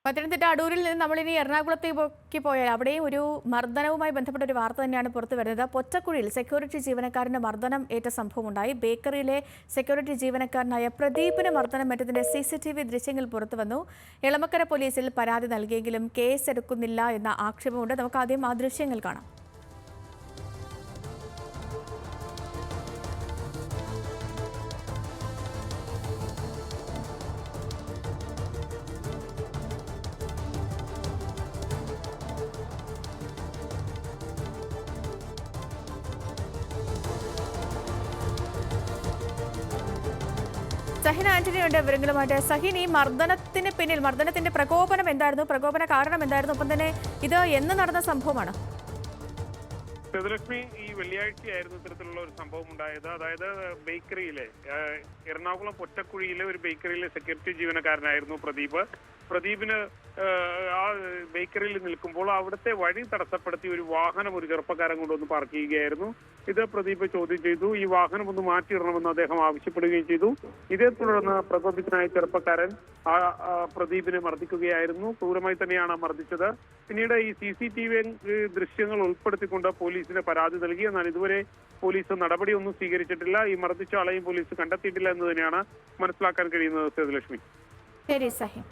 പത്തനംതിട്ട അടൂരിൽ നിന്ന് നമ്മളിനി എറണാകുളത്തേക്ക് പോയാൽ അവിടെയും ഒരു മർദ്ദനവുമായി ബന്ധപ്പെട്ട ഒരു വാർത്ത തന്നെയാണ് പുറത്തു വരുന്നത്. പൊറ്റക്കുഴിയിൽ സെക്യൂരിറ്റി ജീവനക്കാരന് മർദ്ദനം ഏറ്റ സംഭവമുണ്ടായി. ബേക്കറിയിലെ സെക്യൂരിറ്റി ജീവനക്കാരനായ പ്രദീപിന് മർദ്ദനമേറ്റതിന്റെ CCTV ദൃശ്യങ്ങൾ പുറത്തുവന്നു. എളമക്കര പോലീസിൽ പരാതി നൽകിയെങ്കിലും കേസെടുക്കുന്നില്ല എന്ന ആക്ഷേപമുണ്ട്. നമുക്ക് ആദ്യം ആ ദൃശ്യങ്ങൾ കാണാം. സഹിൻ ആന്റണിയുടെ വിവരങ്ങളുമായിട്ട്. സഹിൻ, ഈ മർദ്ദനത്തിന് പിന്നിൽ മർദ്ദനത്തിന്റെ പ്രകോപനം എന്തായിരുന്നു, പ്രകോപന കാരണം എന്തായിരുന്നു, ഒപ്പം തന്നെ ഇത് എന്ന് നടന്ന സംഭവമാണ്? സേതുലക്ഷ്മി, ഈ വെള്ളിയാഴ്ചയായിരുന്നു ഇത്തരത്തിലുള്ള ഒരു സംഭവം ഉണ്ടായത്. അതായത് ബേക്കറിയിലെ എറണാകുളം പൊറ്റക്കുഴിയിലെ ഒരു ബേക്കറിയിലെ സെക്യൂരിറ്റി ജീവനക്കാരനായിരുന്നു പ്രദീപിന് ആ ബേക്കറിയിൽ നിൽക്കുമ്പോൾ അവിടുത്തെ വഴി തടസ്സപ്പെടുത്തി ഒരു വാഹനം ഒരു ചെറുപ്പക്കാരൻ കൊണ്ടുവന്ന് പാർക്ക് ചെയ്യുകയായിരുന്നു. ഇത് പ്രദീപ് ചോദ്യം ചെയ്തു. ഈ വാഹനം ഒന്ന് മാറ്റിയിടണമെന്ന് അദ്ദേഹം ആവശ്യപ്പെടുകയും ചെയ്തു. ഇതേ തുടർന്ന് പ്രകോപിതനായ ചെറുപ്പക്കാരൻ പ്രദീപിനെ മർദ്ദിക്കുകയായിരുന്നു. ക്രൂരമായി തന്നെയാണ് മർദ്ദിച്ചത്. പിന്നീട് ഈ CCTV ദൃശ്യങ്ങൾ ഉൾപ്പെടുത്തിക്കൊണ്ട് പോലീസിന് പരാതി നൽകി. എന്നാൽ ഇതുവരെ പോലീസ് നടപടിയൊന്നും സ്വീകരിച്ചിട്ടില്ല. ഈ മർദ്ദിച്ച ആളെയും പോലീസ് കണ്ടെത്തിയിട്ടില്ല എന്ന് തന്നെയാണ് മനസ്സിലാക്കാൻ കഴിയുന്നത്. സേതുലക്ഷ്മി. ശരി സഹിൻ.